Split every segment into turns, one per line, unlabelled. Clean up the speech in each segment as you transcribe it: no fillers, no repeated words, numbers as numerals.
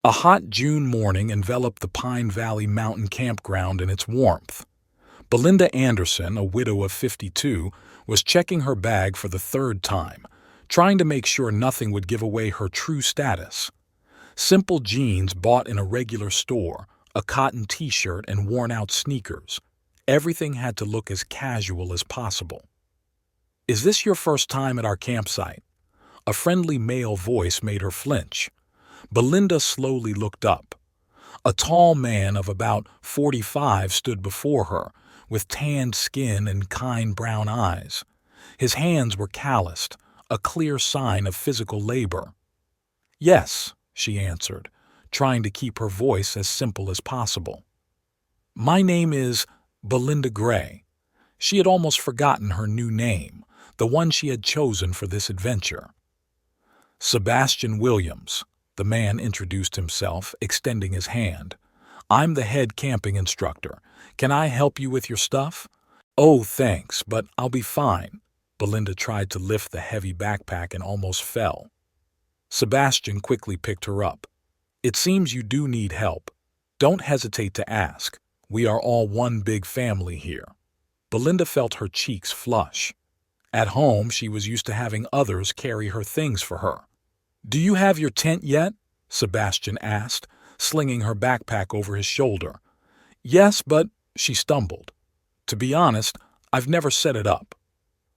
A hot June morning enveloped the Pine Valley Mountain Campground in its warmth. Belinda Anderson, a widow of 52, was checking her bag for the third time, trying to make sure nothing would give away her true status. Simple jeans bought in a regular store, a cotton t-shirt, and worn-out sneakers. Everything had to look as casual as possible. "Is this your first time at our campsite?" A friendly male voice made her flinch. Belinda slowly looked up. A tall man of about 45 stood before her, with tanned skin and kind brown eyes. His hands were calloused, a clear sign of physical labor. "Yes," she answered, trying to keep her voice as simple as possible. "My name is Belinda Gray." She had almost forgotten her new name, the one she had chosen for this adventure. "Sebastian Williams," the man introduced himself, extending his hand. "I'm the head camping instructor. Can I help you with your stuff?" "Oh, thanks, but I'll be fine." Belinda tried to lift the heavy backpack and almost fell. Sebastian quickly picked her up. "It seems you do need help. Don't hesitate to ask. We are all one big family here." Belinda felt her cheeks flush. At home, she was used to having others carry her things for her. "Do you have your tent yet?" Sebastian asked, slinging her backpack over his shoulder. "Yes, but," she stumbled. "To be honest, I've never set it up."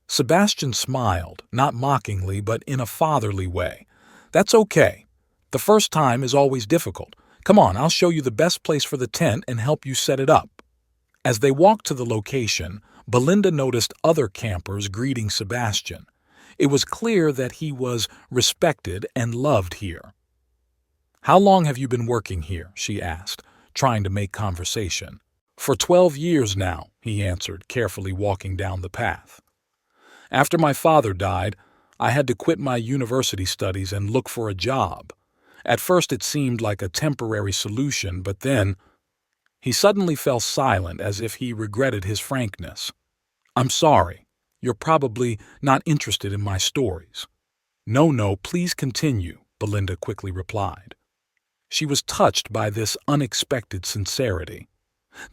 Sebastian smiled, not mockingly but in a fatherly way. "That's okay. The first time is always difficult. Come on, I'll show you the best place for the tent and help you set it up." As they walked to the location, Belinda noticed other campers greeting Sebastian. It was clear that he was respected and loved here. "How long have you been working here?" she asked, trying to make conversation. "For 12 years now," he answered, carefully walking down the path. "After my father died, I had to quit my university studies and look for a job. At first it seemed like a temporary solution, but then—" He suddenly fell silent as if he regretted his frankness. "I'm sorry. You're probably not interested in my stories." No, please continue," Belinda quickly replied. She was touched by this unexpected sincerity.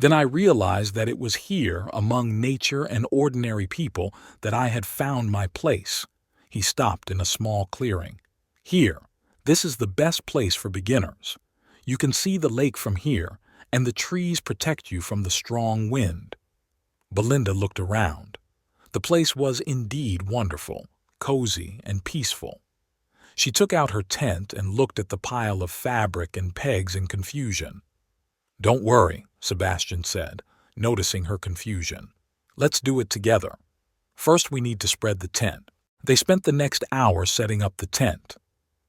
"Then I realized that it was here, among nature and ordinary people, that I had found my place." He stopped in a small clearing. "Here, this is the best place for beginners. You can see the lake from here, and the trees protect you from the strong wind." Belinda looked around. The place was indeed wonderful, cozy, and peaceful. She took out her tent and looked at the pile of fabric and pegs in confusion. "Don't worry," Sebastian said, noticing her confusion. "Let's do it together. First we need to spread the tent." They spent the next hour setting up the tent.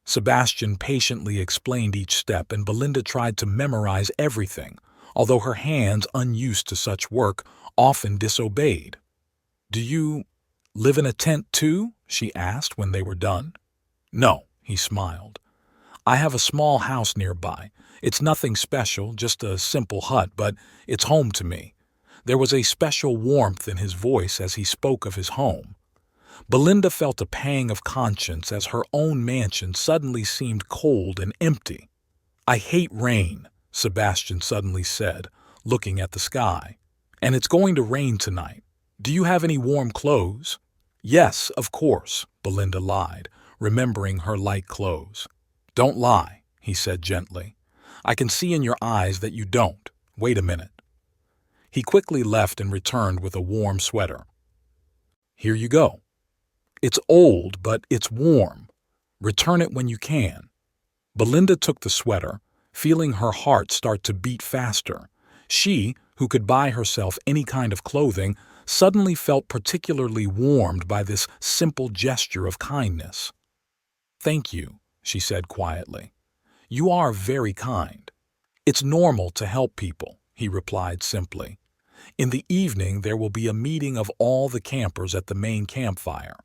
Sebastian patiently explained each step, and Belinda tried to memorize everything, although her hands, unused to such work, often disobeyed. "Do you live in a tent too?" she asked when they were done. "No," he smiled. "I have a small house nearby. It's nothing special, just a simple hut, but it's home to me." There was a special warmth in his voice as he spoke of his home. Belinda felt a pang of conscience as her own mansion suddenly seemed cold and empty. "I hate rain," Sebastian suddenly said, looking at the sky. "And it's going to rain tonight. Do you have any warm clothes?" "Yes, of course," Belinda lied, remembering her light clothes. "Don't lie," he said gently. "I can see in your eyes that you don't. Wait a minute." He quickly left and returned with a warm sweater. "Here you go. It's old, but it's warm. Return it when you can." Belinda took the sweater, feeling her heart start to beat faster. She, who could buy herself any kind of clothing, suddenly felt particularly warmed by this simple gesture of kindness. "Thank you," she said quietly. "You are very kind." "It's normal to help people," he replied simply. "In the evening there will be a meeting of all the campers at the main campfire.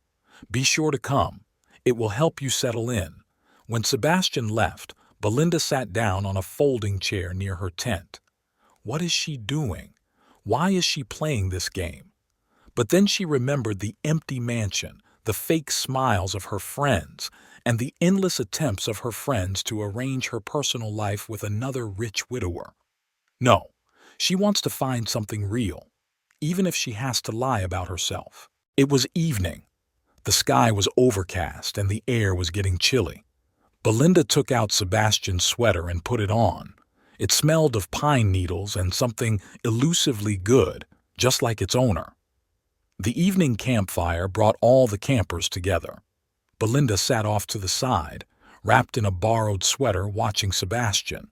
Be sure to come. It will help you settle in." When Sebastian left, Belinda sat down on a folding chair near her tent. What is she doing? Why is she playing this game? But then she remembered the empty mansion, the fake smiles of her friends, and the endless attempts of her friends to arrange her personal life with another rich widower. No, she wants to find something real, even if she has to lie about herself. It was evening. The sky was overcast and the air was getting chilly. Belinda took out Sebastian's sweater and put it on. It smelled of pine needles and something elusively good, just like its owner. The evening campfire brought all the campers together. Belinda sat off to the side, wrapped in a borrowed sweater, watching Sebastian.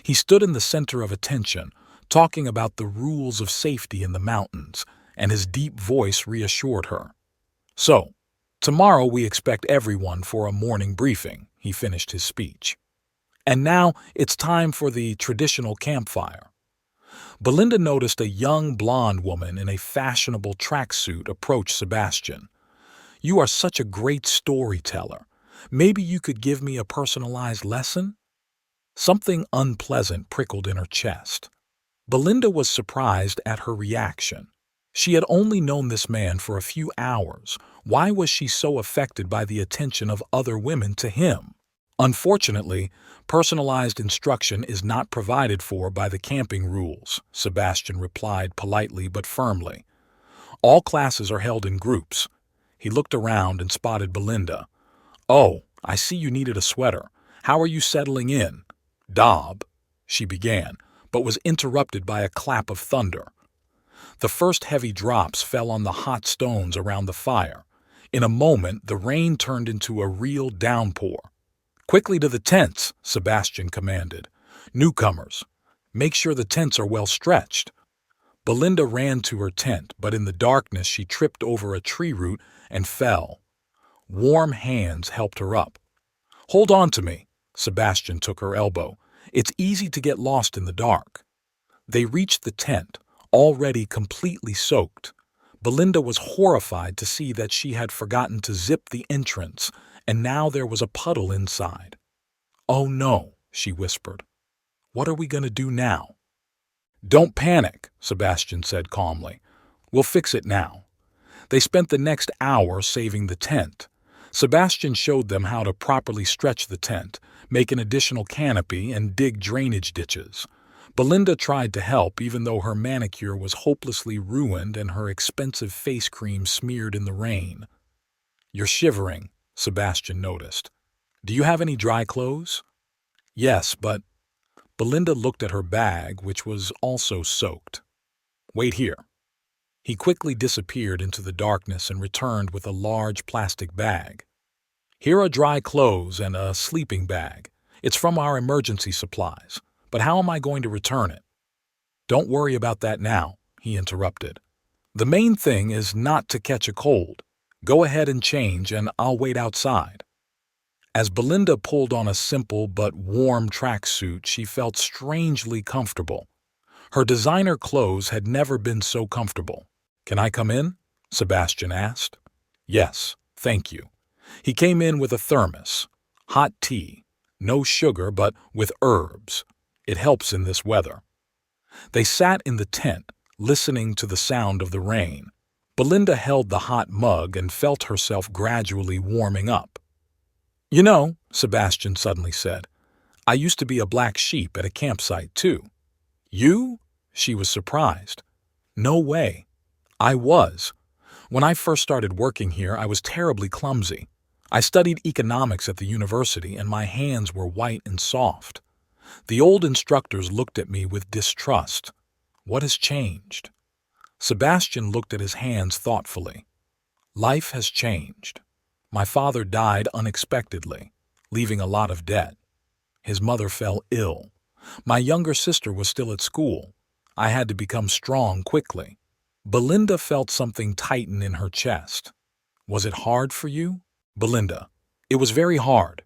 He stood in the center of attention, talking about the rules of safety in the mountains, and his deep voice reassured her. "So, tomorrow we expect everyone for a morning briefing," he finished his speech. "And now it's time for the traditional campfire." Belinda noticed a young blonde woman in a fashionable tracksuit approach Sebastian. "You are such a great storyteller. Maybe you could give me a personalized lesson?" Something unpleasant prickled in her chest. Belinda was surprised at her reaction. She had only known this man for a few hours. Why was she so affected by the attention of other women to him? "Unfortunately, personalized instruction is not provided for by the camping rules," Sebastian replied politely but firmly. "All classes are held in groups." He looked around and spotted Belinda. "Oh, I see you needed a sweater. How are you settling in?" "Dob," she began, but was interrupted by a clap of thunder. The first heavy drops fell on the hot stones around the fire. In a moment, the rain turned into a real downpour. "Quickly to the tents," Sebastian commanded. "Newcomers, make sure the tents are well stretched." Belinda ran to her tent, but in the darkness she tripped over a tree root and fell. Warm hands helped her up. "Hold on to me." Sebastian took her elbow. "It's easy to get lost in the dark." They reached the tent, already completely soaked. Belinda was horrified to see that she had forgotten to zip the entrance, and now there was a puddle inside. "Oh no," she whispered. "What are we going to do now?" "Don't panic," Sebastian said calmly. "We'll fix it now." They spent the next hour saving the tent. Sebastian showed them how to properly stretch the tent, make an additional canopy, and dig drainage ditches. Belinda tried to help, even though her manicure was hopelessly ruined and her expensive face cream smeared in the rain. "You're shivering," Sebastian noticed. "Do you have any dry clothes?" "Yes, but—" Belinda looked at her bag, which was also soaked. "Wait here." He quickly disappeared into the darkness and returned with a large plastic bag. "Here are dry clothes and a sleeping bag. It's from our emergency supplies. But how am I going to return it?" "Don't worry about that now," he interrupted. "The main thing is not to catch a cold. Go ahead and change, and I'll wait outside." As Belinda pulled on a simple but warm tracksuit, she felt strangely comfortable. Her designer clothes had never been so comfortable. "Can I come in?" Sebastian asked. "Yes, thank you." He came in with a thermos. Hot tea. No sugar, but with herbs. It helps in this weather. They sat in the tent, listening to the sound of the rain. Belinda held the hot mug and felt herself gradually warming up. "You know," Sebastian suddenly said, "I used to be a black sheep at a campsite, too." "You?" She was surprised. "No way." "I was. When I first started working here, I was terribly clumsy. I studied economics at the university, and my hands were white and soft. The old instructors looked at me with distrust. What has changed?" Sebastian looked at his hands thoughtfully. "Life has changed. My father died unexpectedly, leaving a lot of debt. His mother fell ill. My younger sister was still at school. I had to become strong quickly." Belinda felt something tighten in her chest. "Was it hard for you?" "Belinda, it was very hard.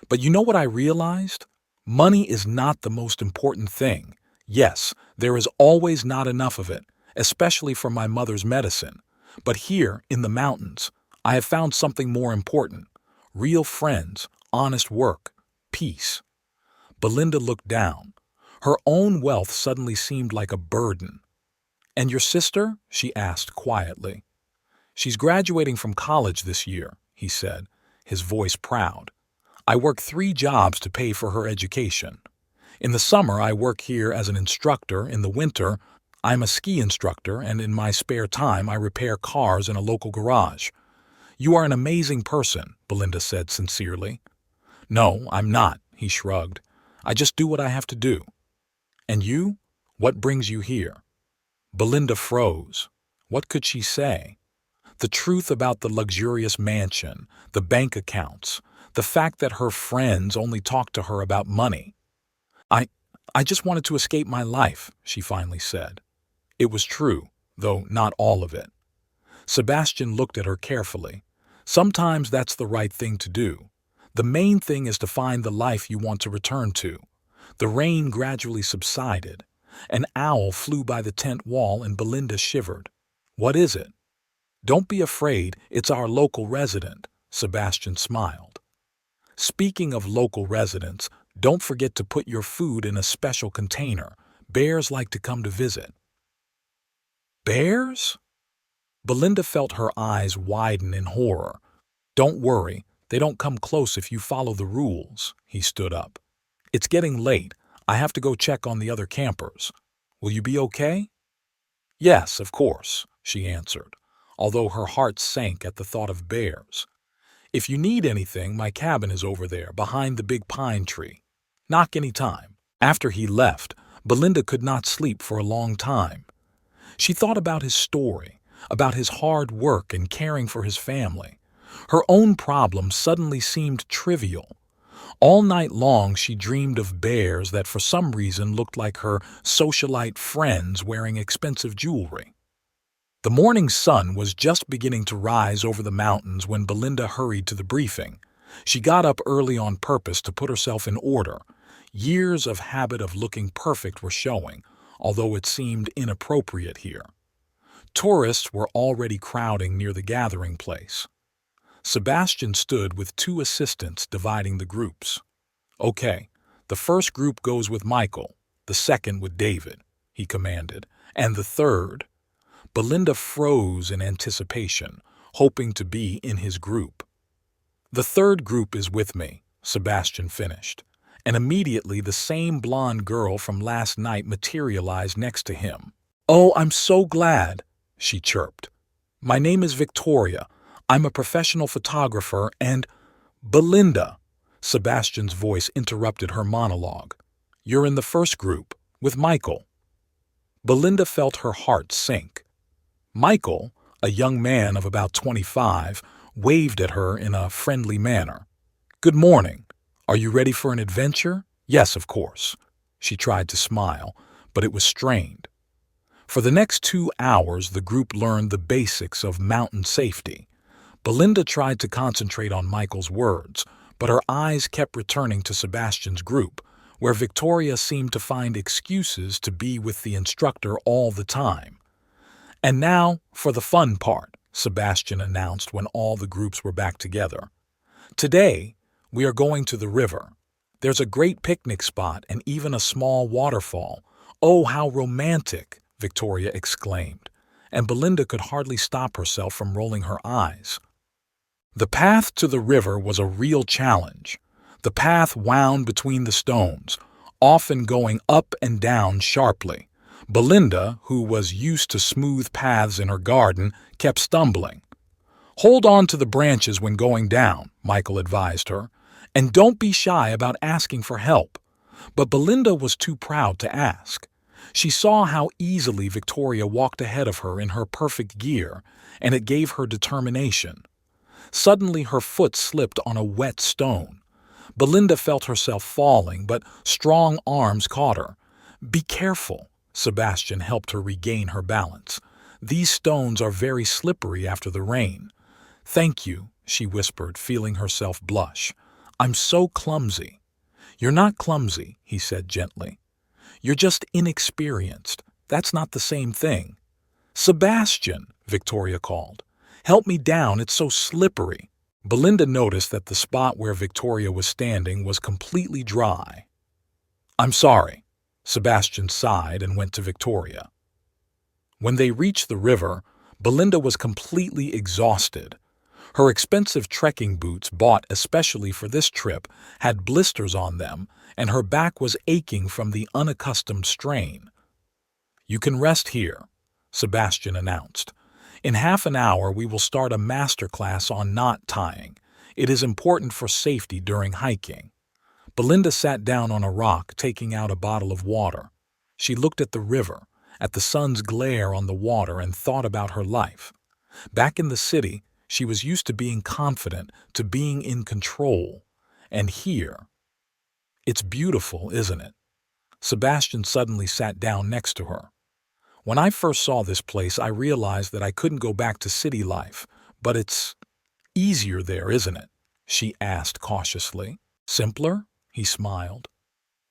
But you know what I realized? Money is not the most important thing. Yes, there is always not enough of it, especially for my mother's medicine. But here, in the mountains, I have found something more important. Real friends, honest work, peace." Belinda looked down. Her own wealth suddenly seemed like a burden. "And your sister?" she asked quietly. "She's graduating from college this year," he said, his voice proud. I work 3 jobs to pay for her education. In the summer, I work here as an instructor. In the winter, I'm a ski instructor, and in my spare time, I repair cars in a local garage. You are an amazing person, Belinda said sincerely. No, I'm not, he shrugged. I just do what I have to do. And you? What brings you here? Belinda froze. What could she say? The truth about the luxurious mansion, the bank accounts, the fact that her friends only talked to her about money. I just wanted to escape my life, she finally said. It was true, though not all of it. Sebastian looked at her carefully. Sometimes that's the right thing to do. The main thing is to find the life you want to return to. The rain gradually subsided. An owl flew by the tent wall and Belinda shivered. What is it? Don't be afraid, it's our local resident, Sebastian smiled. Speaking of local residents, don't forget to put your food in a special container. Bears like to come to visit. Bears? Belinda felt her eyes widen in horror. Don't worry, they don't come close if you follow the rules, he stood up. It's getting late. I have to go check on the other campers. Will you be okay? Yes, of course, she answered, although her heart sank at the thought of bears. If you need anything, my cabin is over there, behind the big pine tree. Knock any time. After he left, Belinda could not sleep for a long time. She thought about his story, about his hard work and caring for his family. Her own problems suddenly seemed trivial. All night long she dreamed of bears that for some reason looked like her socialite friends wearing expensive jewelry. The morning sun was just beginning to rise over the mountains when Belinda hurried to the briefing. She got up early on purpose to put herself in order. Years of habit of looking perfect were showing, although it seemed inappropriate here. Tourists were already crowding near the gathering place. Sebastian stood with 2 assistants dividing the groups. Okay, the first group goes with Michael, the second with David, he commanded, and the third. Belinda froze in anticipation, hoping to be in his group. The third group is with me, Sebastian finished, and immediately the same blonde girl from last night materialized next to him. Oh, I'm so glad, she chirped. My name is Victoria. I'm a professional photographer and… Belinda, Sebastian's voice interrupted her monologue. You're in the first group, with Michael. Belinda felt her heart sink. Michael, a young man of about 25, waved at her in a friendly manner. Good morning. Are you ready for an adventure? Yes, of course. She tried to smile, but it was strained. For the next 2 hours, the group learned the basics of mountain safety. Belinda tried to concentrate on Michael's words, but her eyes kept returning to Sebastian's group, where Victoria seemed to find excuses to be with the instructor all the time. And now, for the fun part, Sebastian announced when all the groups were back together. Today, we are going to the river. There's a great picnic spot and even a small waterfall. Oh, how romantic, Victoria exclaimed, and Belinda could hardly stop herself from rolling her eyes. The path to the river was a real challenge. The path wound between the stones, often going up and down sharply. Belinda, who was used to smooth paths in her garden, kept stumbling. Hold on to the branches when going down, Michael advised her, and don't be shy about asking for help. But Belinda was too proud to ask. She saw how easily Victoria walked ahead of her in her perfect gear, and it gave her determination. Suddenly her foot slipped on a wet stone. Belinda felt herself falling, but strong arms caught her. Be careful. Sebastian helped her regain her balance. These stones are very slippery after the rain. Thank you, she whispered, feeling herself blush. I'm so clumsy. You're not clumsy, he said gently. You're just inexperienced. That's not the same thing. Sebastian, Victoria called. Help me down, it's so slippery. Belinda noticed that the spot where Victoria was standing was completely dry. I'm sorry. Sebastian sighed and went to Victoria. When they reached the river, Belinda was completely exhausted. Her expensive trekking boots, bought especially for this trip, had blisters on them, and her back was aching from the unaccustomed strain. "You can rest here," Sebastian announced. "In half an hour we will start a master class on knot tying. It is important for safety during hiking." Belinda sat down on a rock, taking out a bottle of water. She looked at the river, at the sun's glare on the water, and thought about her life. Back in the city, she was used to being confident, to being in control. And here, it's beautiful, isn't it? Sebastian suddenly sat down next to her. "When I first saw this place, I realized that I couldn't go back to city life, but it's easier there, isn't it?" she asked cautiously. "Simpler?" he smiled.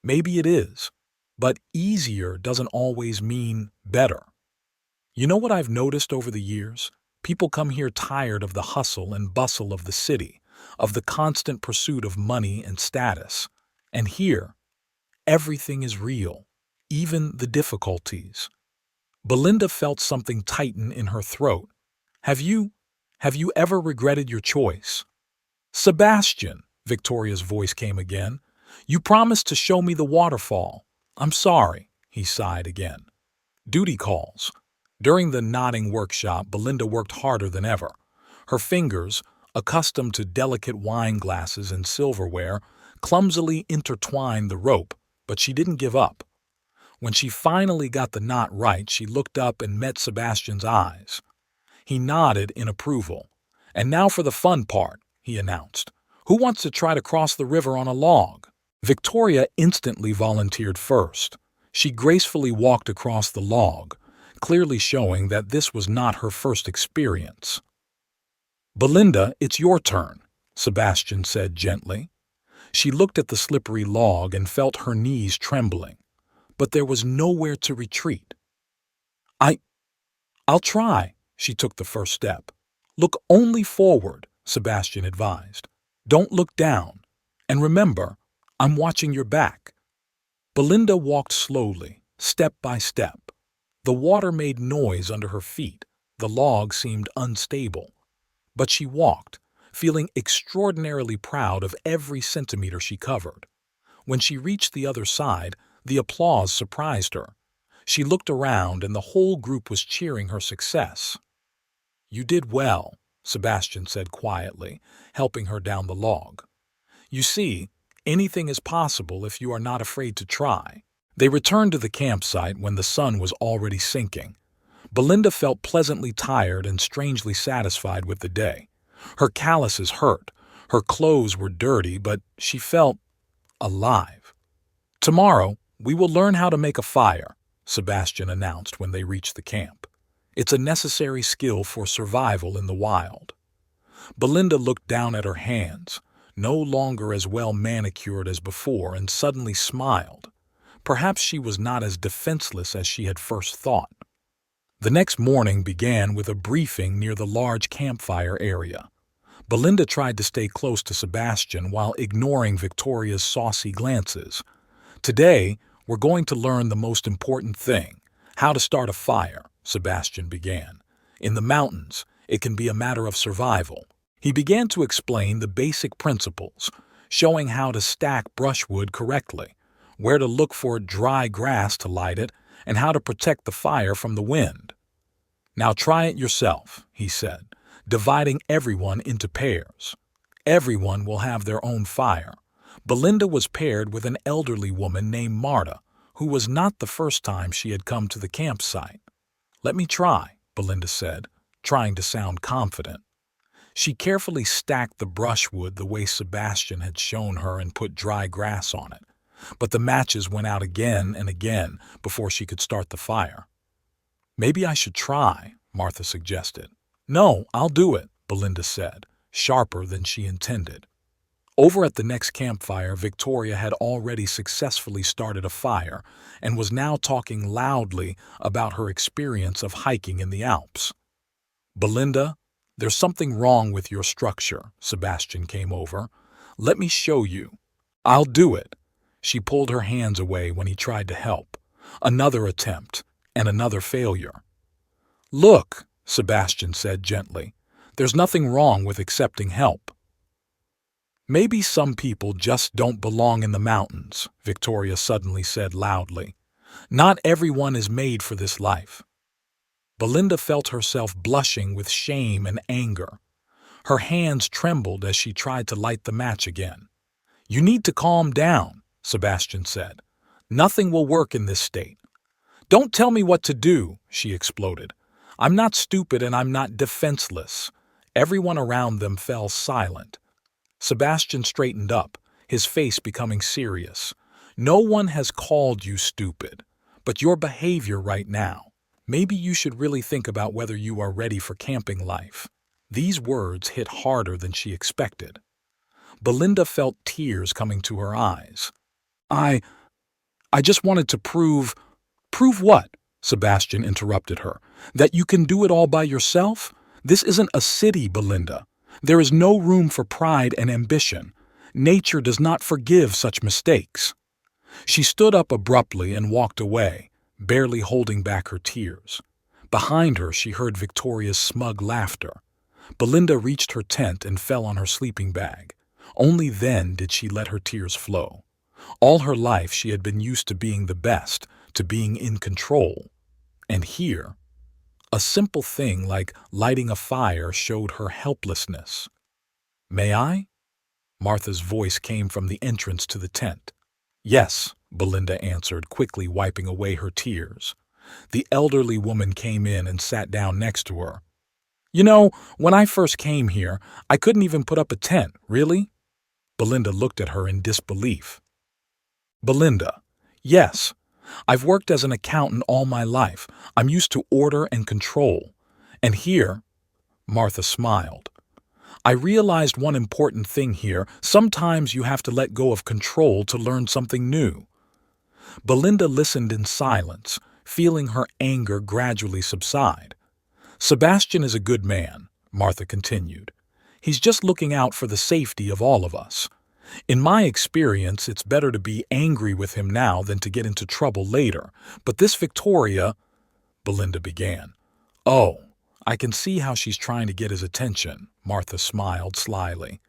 "Maybe it is, but easier doesn't always mean better. You know what I've noticed over the years? People come here tired of the hustle and bustle of the city, of the constant pursuit of money and status. And here, everything is real, even the difficulties." Belinda felt something tighten in her throat. Have you ever regretted your choice?" "Sebastian," Victoria's voice came again, "you promised to show me the waterfall." "I'm sorry," he sighed again. Duty calls. During the knotting workshop, Belinda worked harder than ever. Her fingers, accustomed to delicate wine glasses and silverware, clumsily intertwined the rope, but she didn't give up. When she finally got the knot right, she looked up and met Sebastian's eyes. He nodded in approval. "And now for the fun part," he announced. "Who wants to try to cross the river on a log?" Victoria instantly volunteered first. She gracefully walked across the log, clearly showing that this was not her first experience. "Belinda, it's your turn," Sebastian said gently. She looked at the slippery log and felt her knees trembling, but there was nowhere to retreat. I'll try." She took the first step. "Look only forward," Sebastian advised. "Don't look down. And remember, I'm watching your back." Belinda walked slowly, step by step. The water made noise under her feet. The log seemed unstable. But she walked, feeling extraordinarily proud of every centimeter she covered. When she reached the other side, the applause surprised her. She looked around, and the whole group was cheering her success. "You did well," Sebastian said quietly, helping her down the log. "You see, anything is possible if you are not afraid to try." They returned to the campsite when the sun was already sinking. Belinda felt pleasantly tired and strangely satisfied with the day. Her calluses hurt, her clothes were dirty, but she felt alive. "Tomorrow, we will learn how to make a fire," Sebastian announced when they reached the camp. "It's a necessary skill for survival in the wild." Belinda looked down at her hands, no longer as well manicured as before, and suddenly smiled. Perhaps she was not as defenseless as she had first thought. The next morning began with a briefing near the large campfire area. Belinda tried to stay close to Sebastian while ignoring Victoria's saucy glances. "Today, we're going to learn the most important thing, how to start a fire," Sebastian began. "In the mountains, it can be a matter of survival." He began to explain the basic principles, showing how to stack brushwood correctly, where to look for dry grass to light it, and how to protect the fire from the wind. "Now try it yourself," he said, dividing everyone into pairs. Everyone will have their own fire. Belinda was paired with an elderly woman named Marta, who was not the first time she had come to the campsite. "Let me try," Belinda said, trying to sound confident. She carefully stacked the brushwood the way Sebastian had shown her and put dry grass on it. But the matches went out again and again before she could start the fire. "Maybe I should try," Martha suggested. "No, I'll do it," Belinda said, sharper than she intended. Over at the next campfire, Victoria had already successfully started a fire and was now talking loudly about her experience of hiking in the Alps. "Belinda, there's something wrong with your structure." Sebastian came over. "Let me show you." "I'll do it." She pulled her hands away when he tried to help. Another attempt, and another failure. "Look," Sebastian said gently. There's nothing wrong with accepting help. Maybe some people just don't belong in the mountains, Victoria suddenly said loudly. Not everyone is made for this life. Belinda felt herself blushing with shame and anger. Her hands trembled as she tried to light the match again. You need to calm down, Sebastian said. Nothing will work in this state. Don't tell me what to do, she exploded. I'm not stupid and I'm not defenseless. Everyone around them fell silent. Sebastian straightened up, his face becoming serious. No one has called you stupid, but your behavior right now. Maybe you should really think about whether you are ready for camping life. These words hit harder than she expected. Belinda felt tears coming to her eyes. I just wanted to prove... Prove what? Sebastian interrupted her. That you can do it all by yourself? This isn't a city, Belinda. There is no room for pride and ambition. Nature does not forgive such mistakes. She stood up abruptly and walked away, barely holding back her tears. Behind her, she heard Victoria's smug laughter. Belinda reached her tent and fell on her sleeping bag. Only then did she let her tears flow. All her life she had been used to being the best, to being in control. And here, a simple thing like lighting a fire showed her helplessness. May I? Martha's voice came from the entrance to the tent. Yes, Belinda answered, quickly wiping away her tears. The elderly woman came in and sat down next to her. You know, when I first came here, I couldn't even put up a tent, really? Belinda looked at her in disbelief. Belinda, yes. I've worked as an accountant all my life. I'm used to order and control. And here, Martha smiled. I realized one important thing here. Sometimes you have to let go of control to learn something new. Belinda listened in silence, feeling her anger gradually subside. Sebastian is a good man, Martha continued. He's just looking out for the safety of all of us. In my experience, it's better to be angry with him now than to get into trouble later. But this Victoria, Belinda began. Oh, I can see how she's trying to get his attention, Martha smiled slyly.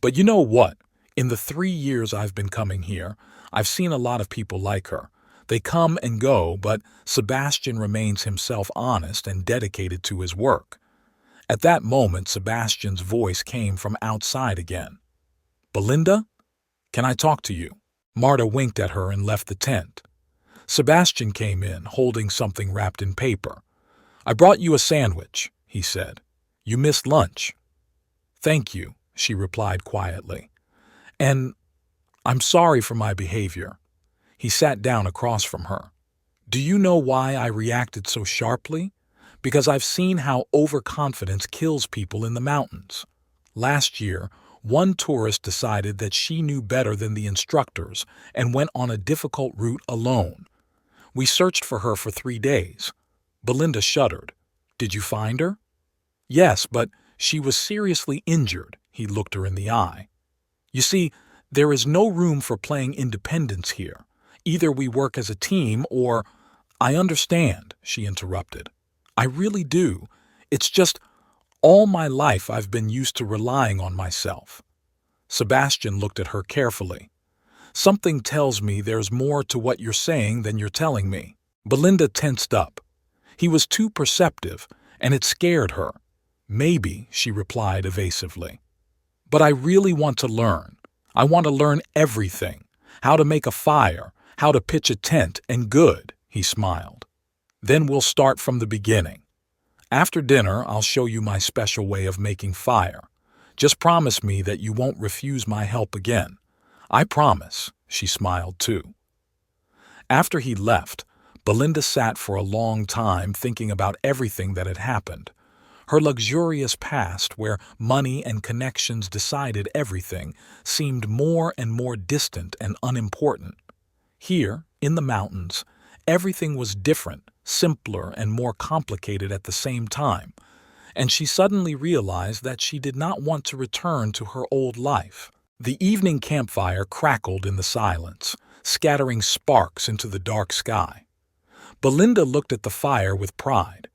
But you know what? In the 3 years I've been coming here, I've seen a lot of people like her. They come and go, but Sebastian remains himself honest and dedicated to his work. At that moment, Sebastian's voice came from outside again. Belinda, can I talk to you? Marta winked at her and left the tent. Sebastian came in, holding something wrapped in paper. I brought you a sandwich, he said. You missed lunch. Thank you, she replied quietly. And I'm sorry for my behavior. He sat down across from her. Do you know why I reacted so sharply? Because I've seen how overconfidence kills people in the mountains. Last year, one tourist decided that she knew better than the instructors and went on a difficult route alone. We searched for her for 3 days. Belinda shuddered. Did you find her? Yes, but she was seriously injured. He looked her in the eye. You see, there is no room for playing independence here. Either we work as a team or... I understand, she interrupted. I really do. It's just... all my life I've been used to relying on myself. Sebastian looked at her carefully. Something tells me there's more to what you're saying than you're telling me. Belinda tensed up. He was too perceptive, and it scared her. Maybe, she replied evasively. But I really want to learn. I want to learn everything. How to make a fire, how to pitch a tent, and good, he smiled. Then we'll start from the beginning. After dinner, I'll show you my special way of making fire. Just promise me that you won't refuse my help again. I promise, she smiled too. After he left, Belinda sat for a long time thinking about everything that had happened. Her luxurious past, where money and connections decided everything, seemed more and more distant and unimportant. Here, in the mountains, everything was different, simpler, and more complicated at the same time, and she suddenly realized that she did not want to return to her old life. The evening campfire crackled in the silence, scattering sparks into the dark sky. Belinda looked at the fire with pride.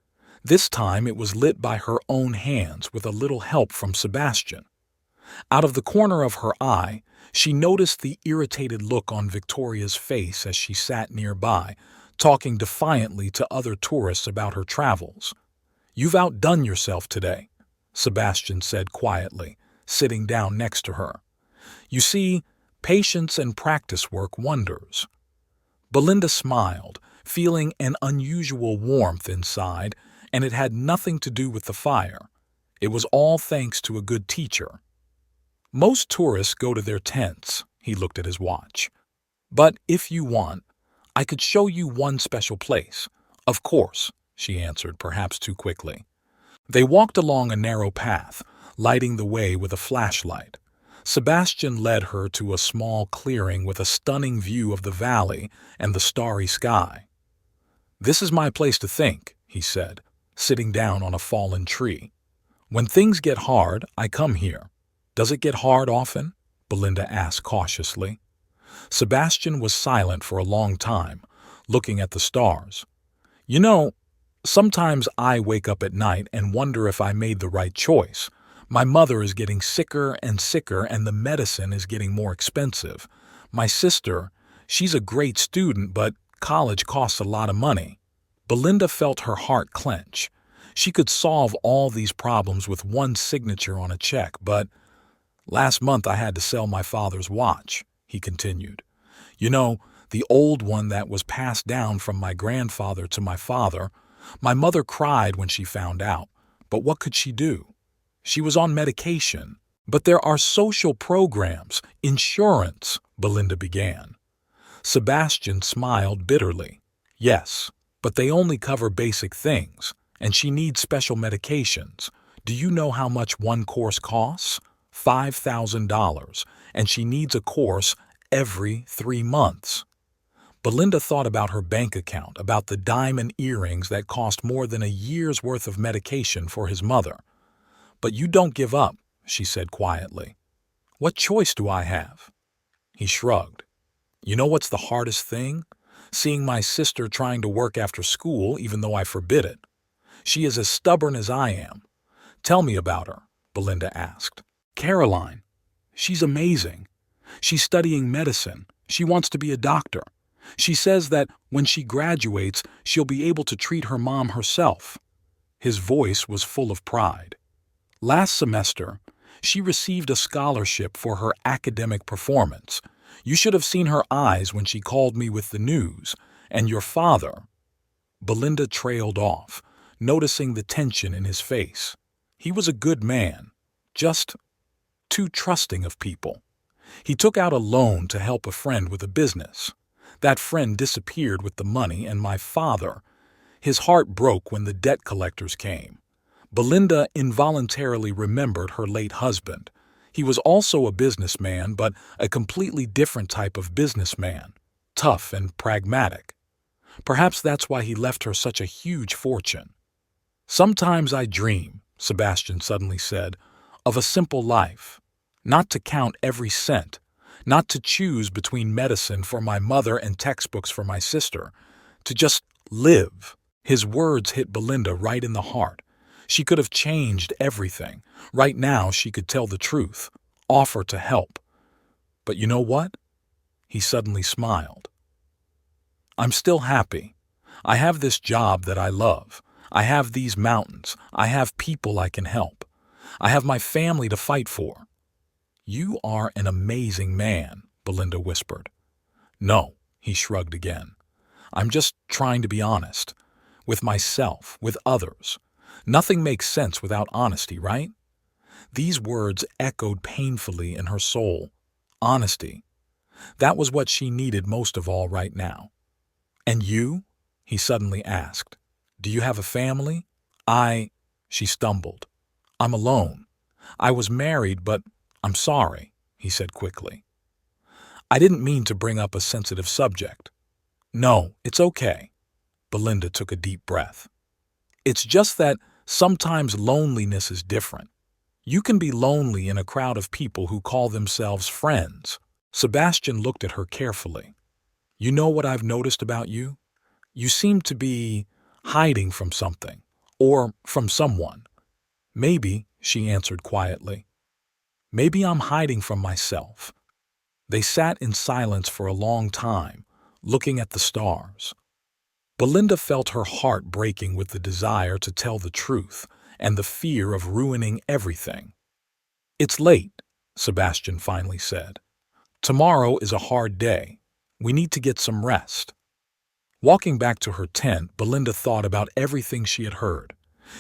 This time it was lit by her own hands with a little help from Sebastian. Out of the corner of her eye, she noticed the irritated look on Victoria's face as she sat nearby, talking defiantly to other tourists about her travels. "You've outdone yourself today," Sebastian said quietly, sitting down next to her. "You see, patience and practice work wonders." Belinda smiled, feeling an unusual warmth inside, and it had nothing to do with the fire. It was all thanks to a good teacher. "Most tourists go to their tents," he looked at his watch. "But if you want, I could show you one special place." "Of course," she answered, perhaps too quickly. They walked along a narrow path, lighting the way with a flashlight. Sebastian led her to a small clearing with a stunning view of the valley and the starry sky. "This is my place to think," he said, sitting down on a fallen tree. "When things get hard, I come here." "Does it get hard often?" Belinda asked cautiously. Sebastian was silent for a long time, looking at the stars. "You know, sometimes I wake up at night and wonder if I made the right choice. My mother is getting sicker and sicker, and the medicine is getting more expensive. My sister, she's a great student, but college costs a lot of money." Belinda felt her heart clench. She could solve all these problems with one signature on a check, but "Last month I had to sell my father's watch," he continued. "You know, the old one that was passed down from my grandfather to my father. My mother cried when she found out, but what could she do? She was on medication." "But there are social programs, insurance," Belinda began. Sebastian smiled bitterly. "Yes, but they only cover basic things, and she needs special medications. Do you know how much one course costs? $5,000, and she needs a course every 3 months. Belinda thought about her bank account, about the diamond earrings that cost more than a year's worth of medication for his mother. "But you don't give up," she said quietly. "What choice do I have?" He shrugged. "You know what's the hardest thing? Seeing my sister trying to work after school even though I forbid it. She is as stubborn as I am." "Tell me about her," Belinda asked. "Caroline. She's amazing. She's studying medicine. She wants to be a doctor. She says that when she graduates, she'll be able to treat her mom herself." His voice was full of pride. "Last semester, she received a scholarship for her academic performance. You should have seen her eyes when she called me with the news. And your father—" Belinda trailed off, noticing the tension in his face. He was a good man, just too trusting of people. He took out a loan to help a friend with a business. That friend disappeared with the money, and my father— his heart broke when the debt collectors came. Belinda involuntarily remembered her late husband. He was also a businessman, but a completely different type of businessman, tough and pragmatic. Perhaps that's why he left her such a huge fortune. "Sometimes I dream," Sebastian suddenly said, "of a simple life. Not to count every cent. Not to choose between medicine for my mother and textbooks for my sister. To just live." His words hit Belinda right in the heart. She could have changed everything. Right now she could tell the truth, offer to help. "But you know what?" He suddenly smiled. "I'm still happy. I have this job that I love. I have these mountains. I have people I can help. I have my family to fight for." "You are an amazing man," Belinda whispered. "No," he shrugged again. "I'm just trying to be honest. With myself, with others. Nothing makes sense without honesty, right?" These words echoed painfully in her soul. Honesty. That was what she needed most of all right now. "And you?" he suddenly asked. "Do you have a family?" She stumbled. "I'm alone. I was married, but I'm sorry," he said quickly. "I didn't mean to bring up a sensitive subject." "No, it's okay." Belinda took a deep breath. "It's just that sometimes loneliness is different. You can be lonely in a crowd of people who call themselves friends." Sebastian looked at her carefully. "You know what I've noticed about you? You seem to be hiding from something, Or from someone. Maybe, she answered quietly. Maybe I'm hiding from myself. They sat in silence for a long time, looking at the stars. Belinda felt her heart breaking with the desire to tell the truth and the fear of ruining everything. It's late, Sebastian finally said. Tomorrow is a hard day. We need to get some rest. Walking back to her tent, Belinda thought about everything she had heard.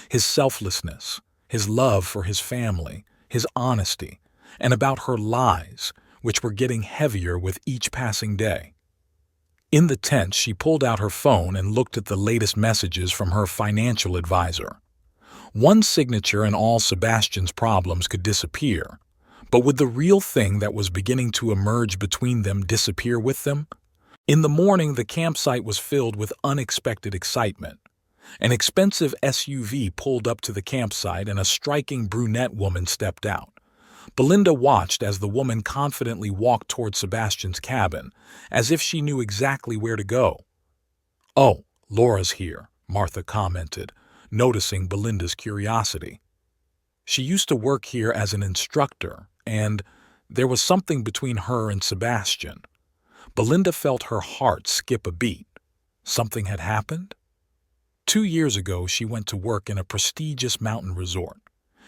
His selflessness, his love for his family, his honesty, and about her lies, which were getting heavier with each passing day. In the tent, she pulled out her phone and looked at the latest messages from her financial advisor. One signature and all Sebastian's problems could disappear, but would the real thing that was beginning to emerge between them disappear with them? In the morning, the campsite was filled with unexpected excitement. An expensive SUV pulled up to the campsite and a striking brunette woman stepped out. Belinda watched as the woman confidently walked toward Sebastian's cabin, as if she knew exactly where to go. "Oh, Laura's here," Martha commented, noticing Belinda's curiosity. She used to work here as an instructor, and there was something between her and Sebastian. Belinda felt her heart skip a beat. Something had happened? 2 years ago, she went to work in a prestigious mountain resort.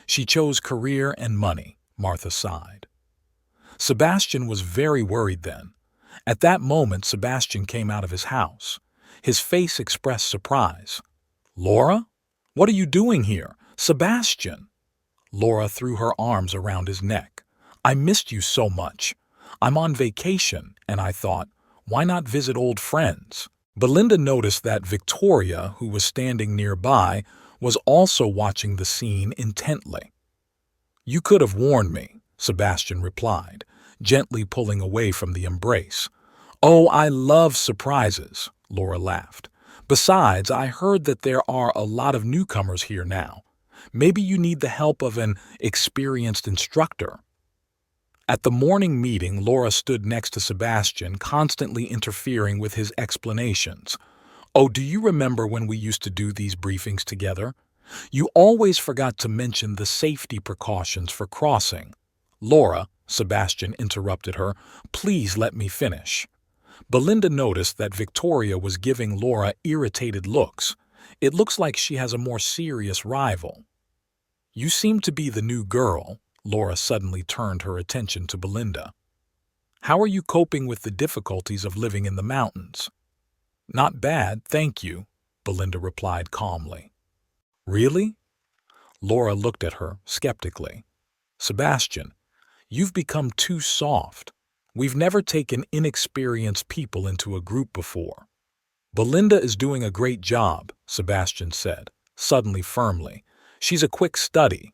She chose career and money, Martha sighed. Sebastian was very worried then. At that moment, Sebastian came out of his house. His face expressed surprise. "Laura? What are you doing here? Sebastian!" Laura threw her arms around his neck. "I missed you so much. I'm on vacation, and I thought, why not visit old friends?" Belinda noticed that Victoria, who was standing nearby, was also watching the scene intently. "You could have warned me," Sebastian replied, gently pulling away from the embrace. "Oh, I love surprises," Laura laughed. "Besides, I heard that there are a lot of newcomers here now. Maybe you need the help of an experienced instructor." At the morning meeting, Laura stood next to Sebastian, constantly interfering with his explanations. "Oh, do you remember when we used to do these briefings together? You always forgot to mention the safety precautions for crossing." "Laura," Sebastian interrupted her, "please let me finish." Belinda noticed that Victoria was giving Laura irritated looks. It looks like she has a more serious rival. "You seem to be the new girl." Laura suddenly turned her attention to Belinda. "How are you coping with the difficulties of living in the mountains?" "Not bad, thank you," Belinda replied calmly. "Really?" Laura looked at her skeptically. "Sebastian, you've become too soft. We've never taken inexperienced people into a group before." "Belinda is doing a great job," Sebastian said, suddenly firmly. "She's a quick study."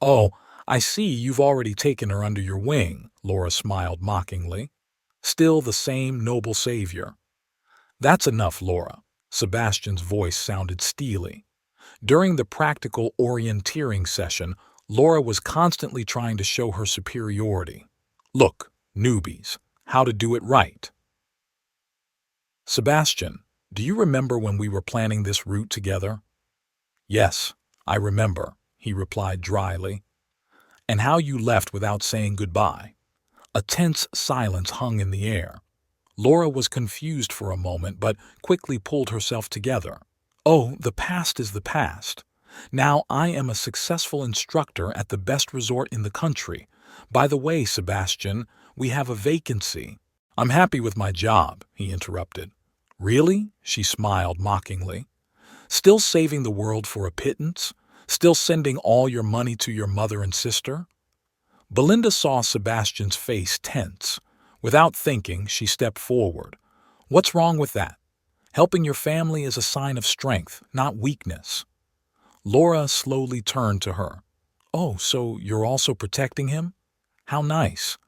"Oh, I see you've already taken her under your wing," Laura smiled mockingly. Still the same noble savior. "That's enough, Laura." Sebastian's voice sounded steely. During the practical orienteering session, Laura was constantly trying to show her superiority. "Look, newbies, how to do it right." "Sebastian, do you remember when we were planning this route together?" "Yes, I remember," he replied dryly. "And how you left without saying goodbye." A tense silence hung in the air. Laura was confused for a moment, but quickly pulled herself together. "Oh, the past is the past. Now I am a successful instructor at the best resort in the country. By the way, Sebastian, we have a vacancy." "I'm happy with my job," he interrupted. "Really?" she smiled mockingly. "Still saving the world for a pittance? Still sending all your money to your mother and sister?" Belinda saw Sebastian's face tense. Without thinking, she stepped forward. "What's wrong with that? Helping your family is a sign of strength, not weakness." Laura slowly turned to her. "Oh, so you're also protecting him? How nice.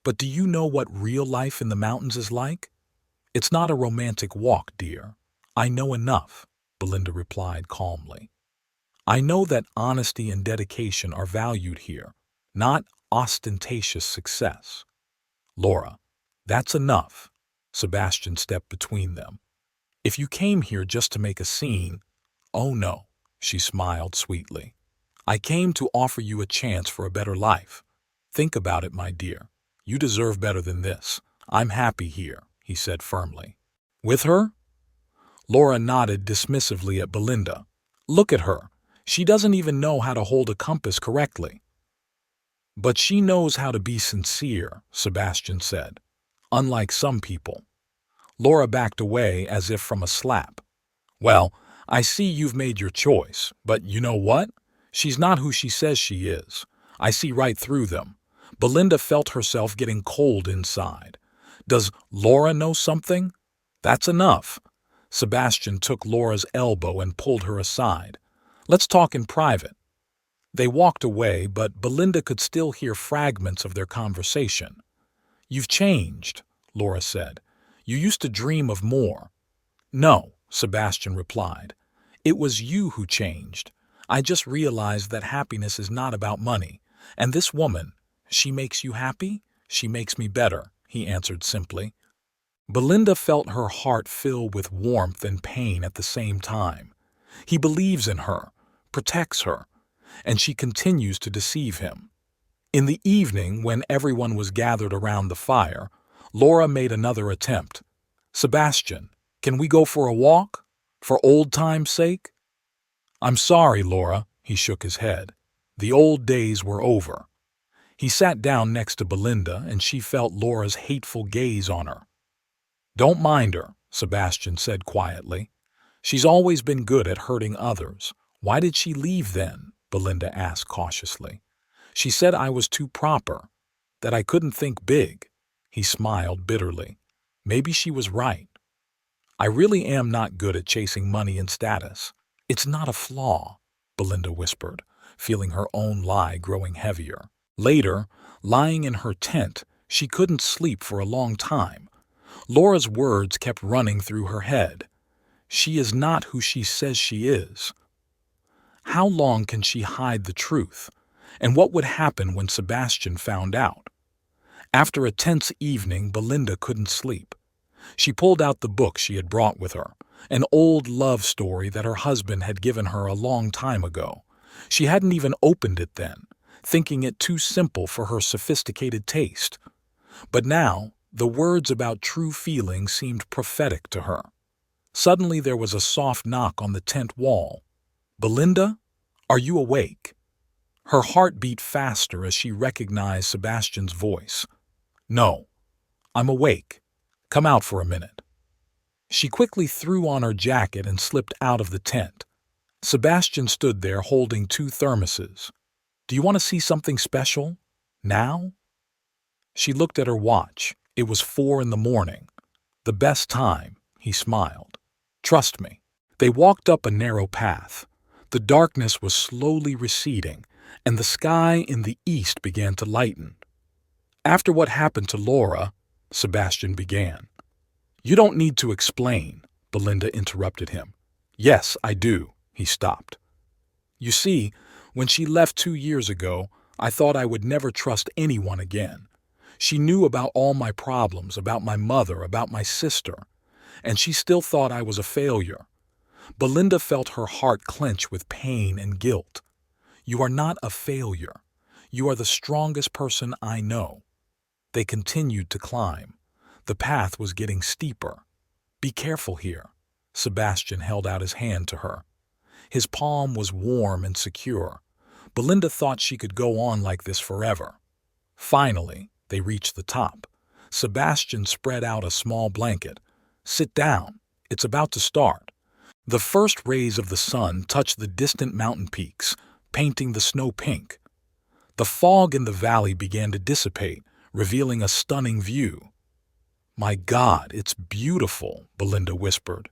But do you know what real life in the mountains is like?" "It's not a romantic walk, dear." "I know enough," Belinda replied calmly. "I know that honesty and dedication are valued here, not ostentatious success." "Laura, that's enough." Sebastian stepped between them. "If you came here just to make a scene—" "Oh no," She smiled sweetly. "I came to offer you a chance for a better life. Think about it, my dear. You deserve better than this. I'm happy here," he said firmly. "With her?" Laura nodded dismissively at Belinda. "Look at her. She doesn't even know how to hold a compass correctly." "But she knows how to be sincere," Sebastian said. "Unlike some people." Laura backed away as if from a slap. "Well, I see you've made your choice, but you know what? She's not who she says she is. I see right through them." Belinda felt herself getting cold inside. "Does Laura know something?" "That's enough." Sebastian took Laura's elbow and pulled her aside. "Let's talk in private." They walked away, but Belinda could still hear fragments of their conversation. "You've changed," Laura said. "You used to dream of more." "No," Sebastian replied. "It was you who changed. I just realized that happiness is not about money. And this woman, she makes you happy? She makes me better," he answered simply. Belinda felt her heart fill with warmth and pain at the same time. He believes in her, protects her, and she continues to deceive him. In the evening, when everyone was gathered around the fire, Laura made another attempt. "Sebastian, can we go for a walk? For old time's sake?" "I'm sorry, Laura," he shook his head. "The old days were over." He sat down next to Belinda, and she felt Laura's hateful gaze on her. "Don't mind her," Sebastian said quietly. "She's always been good at hurting others. Why did she leave then?" Belinda asked cautiously. "She said I was too proper, that I couldn't think big." He smiled bitterly. "Maybe she was right. I really am not good at chasing money and status." "It's not a flaw," Belinda whispered, feeling her own lie growing heavier. Later, lying in her tent, she couldn't sleep for a long time. Laura's words kept running through her head. She is not who she says she is. How long can she hide the truth? And what would happen when Sebastian found out? After a tense evening, Belinda couldn't sleep. She pulled out the book she had brought with her, an old love story that her husband had given her a long time ago. She hadn't even opened it then, thinking it too simple for her sophisticated taste. But now, the words about true feeling seemed prophetic to her. Suddenly there was a soft knock on the tent wall. "Belinda, are you awake?" Her heart beat faster as she recognized Sebastian's voice. "No, I'm awake. Come out for a minute." She quickly threw on her jacket and slipped out of the tent. Sebastian stood there holding two thermoses. "Do you want to see something special? Now?" She looked at her watch. It was 4 in the morning. "The best time," he smiled. "Trust me." They walked up a narrow path. The darkness was slowly receding, and the sky in the east began to lighten. "After what happened to Laura," Sebastian began. "You don't need to explain," Belinda interrupted him. "Yes, I do," he stopped. "You see, when she left 2 years ago, I thought I would never trust anyone again. She knew about all my problems, about my mother, about my sister, and she still thought I was a failure." Belinda felt her heart clench with pain and guilt. "You are not a failure. You are the strongest person I know." They continued to climb. The path was getting steeper. "Be careful here." Sebastian held out his hand to her. His palm was warm and secure. Belinda thought she could go on like this forever. Finally, they reached the top. Sebastian spread out a small blanket. "Sit down. It's about to start." The first rays of the sun touched the distant mountain peaks, painting the snow pink. The fog in the valley began to dissipate, revealing a stunning view. "My God, it's beautiful," Belinda whispered.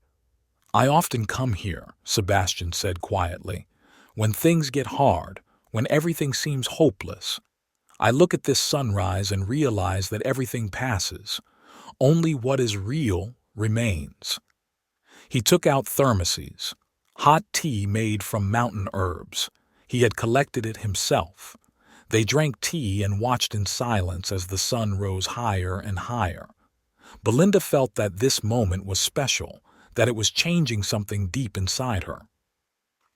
"I often come here," Sebastian said quietly. "When things get hard, when everything seems hopeless. I look at this sunrise and realize that everything passes. Only what is real remains." He took out thermoses, hot tea made from mountain herbs. He had collected it himself. They drank tea and watched in silence as the sun rose higher and higher. Belinda felt that this moment was special, that it was changing something deep inside her.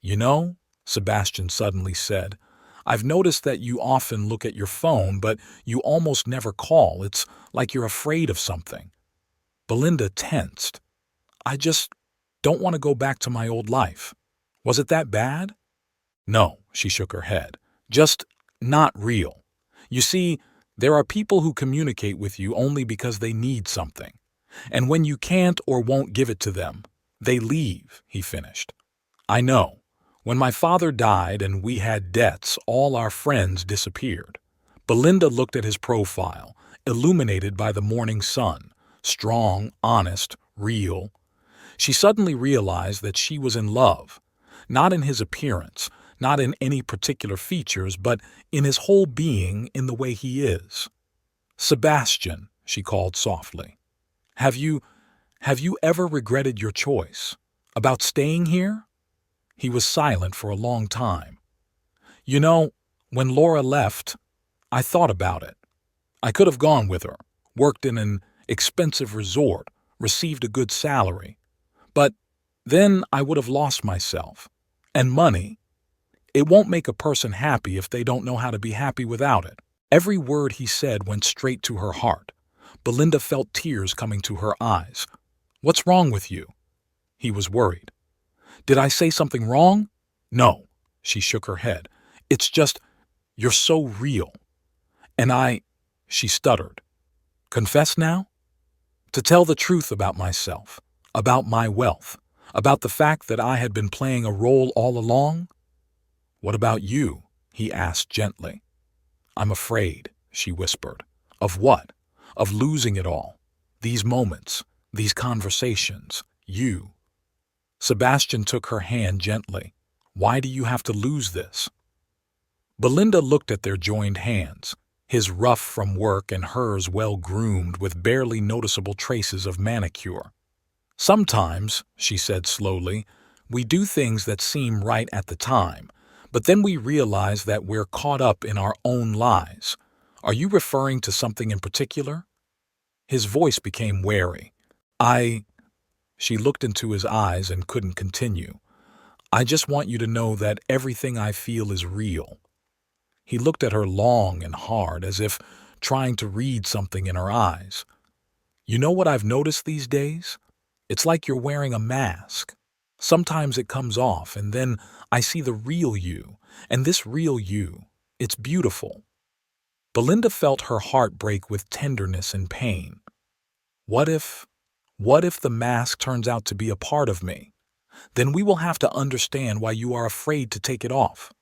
You know, Sebastian suddenly said, I've noticed that you often look at your phone, but you almost never call. It's like you're afraid of something. Belinda tensed. I just don't want to go back to my old life. Was it that bad? No, she shook her head. Just not real. You see, there are people who communicate with you only because they need something. And when you can't or won't give it to them, they leave, he finished. I know. When my father died and we had debts, all our friends disappeared. Belinda looked at his profile, illuminated by the morning sun, strong, honest, real. She suddenly realized that she was in love, not in his appearance, not in any particular features, but in his whole being, in the way he is. Sebastian, she called softly, have you ever regretted your choice? About staying here? He was silent for a long time. You know, when Laura left, I thought about it. I could have gone with her, worked in an expensive resort, received a good salary. But then I would have lost myself. And money. It won't make a person happy if they don't know how to be happy without it. Every word he said went straight to her heart. Belinda felt tears coming to her eyes. What's wrong with you? He was worried. Did I say something wrong? No, she shook her head. It's just, you're so real. And she stuttered. Confess now? To tell the truth about myself, about my wealth, about the fact that I had been playing a role all along? What about you? He asked gently. I'm afraid, she whispered. Of what? Of losing it all. These moments, these conversations, you. Sebastian took her hand gently. Why do you have to lose this? Belinda looked at their joined hands, his rough from work and hers well-groomed with barely noticeable traces of manicure. Sometimes, she said slowly, we do things that seem right at the time, but then we realize that we're caught up in our own lies. Are you referring to something in particular? His voice became wary. She looked into his eyes and couldn't continue. I just want you to know that everything I feel is real. He looked at her long and hard, as if trying to read something in her eyes. You know what I've noticed these days? It's like you're wearing a mask. Sometimes it comes off, and then I see the real you, and this real you, it's beautiful. Belinda felt her heart break with tenderness and pain. What if the mask turns out to be a part of me? Then we will have to understand why you are afraid to take it off.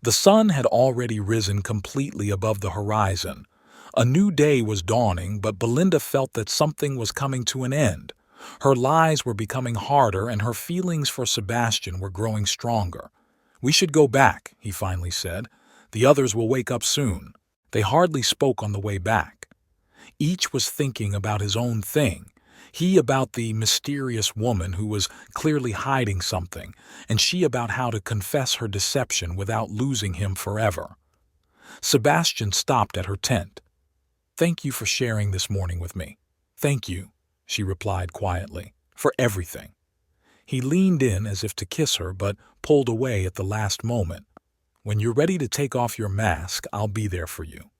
The sun had already risen completely above the horizon. A new day was dawning, but Belinda felt that something was coming to an end. Her lies were becoming harder, and her feelings for Sebastian were growing stronger. We should go back, he finally said. The others will wake up soon. They hardly spoke on the way back. Each was thinking about his own thing. He about the mysterious woman who was clearly hiding something, and she about how to confess her deception without losing him forever. Sebastian stopped at her tent. Thank you for sharing this morning with me. Thank you, she replied quietly, for everything. He leaned in as if to kiss her, but pulled away at the last moment. When you're ready to take off your mask, I'll be there for you.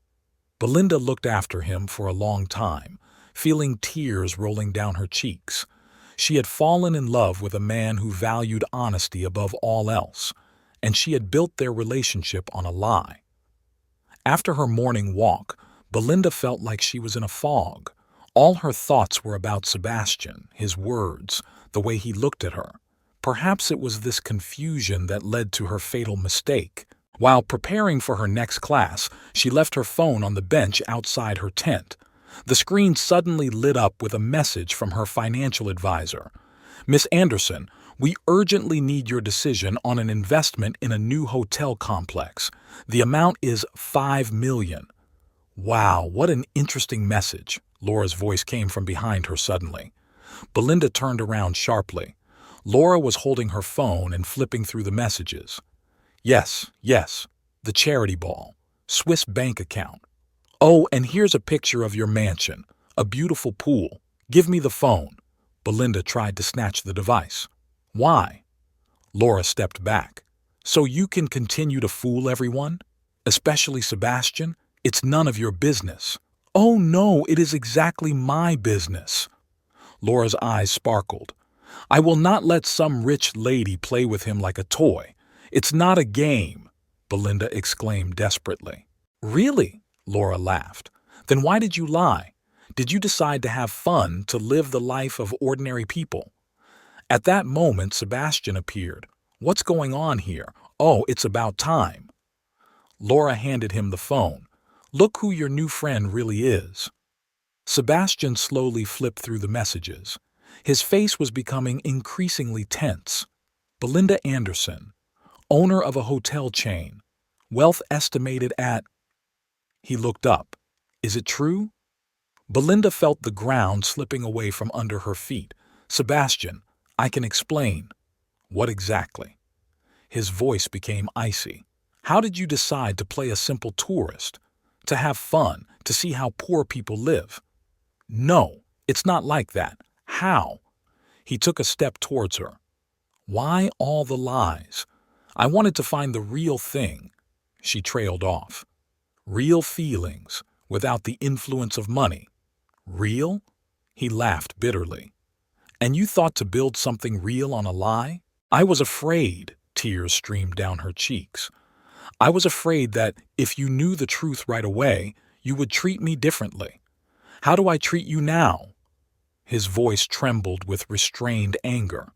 Belinda looked after him for a long time, feeling tears rolling down her cheeks. She had fallen in love with a man who valued honesty above all else, and she had built their relationship on a lie. After her morning walk, Belinda felt like she was in a fog. All her thoughts were about Sebastian, his words, the way he looked at her. Perhaps it was this confusion that led to her fatal mistake. While preparing for her next class, she left her phone on the bench outside her tent. The screen suddenly lit up with a message from her financial advisor. Miss Anderson, we urgently need your decision on an investment in a new hotel complex. The amount is $5 million. Wow, what an interesting message. Laura's voice came from behind her suddenly. Belinda turned around sharply. Laura was holding her phone and flipping through the messages. Yes, the charity ball, Swiss bank account. Oh, and here's a picture of your mansion, a beautiful pool. Give me the phone. Belinda tried to snatch the device. Why? Laura stepped back. So you can continue to fool everyone? Especially Sebastian? It's none of your business. Oh no, it is exactly my business. Laura's eyes sparkled. I will not let some rich lady play with him like a toy. It's not a game, Belinda exclaimed desperately. Really? Laura laughed. Then why did you lie? Did you decide to have fun, to live the life of ordinary people? At that moment, Sebastian appeared. What's going on here? Oh, it's about time. Laura handed him the phone. Look who your new friend really is. Sebastian slowly flipped through the messages. His face was becoming increasingly tense. Belinda Anderson, owner of a hotel chain. Wealth estimated at... He looked up. Is it true? Belinda felt the ground slipping away from under her feet. Sebastian, I can explain. What exactly? His voice became icy. How did you decide to play a simple tourist? To have fun, to see how poor people live? No, it's not like that. How? He took a step towards her. Why all the lies? I wanted to find the real thing. She trailed off. Real feelings, without the influence of money. Real? He laughed bitterly. And you thought to build something real on a lie? I was afraid, tears streamed down her cheeks. I was afraid that if you knew the truth right away, you would treat me differently. How do I treat you now? His voice trembled with restrained anger.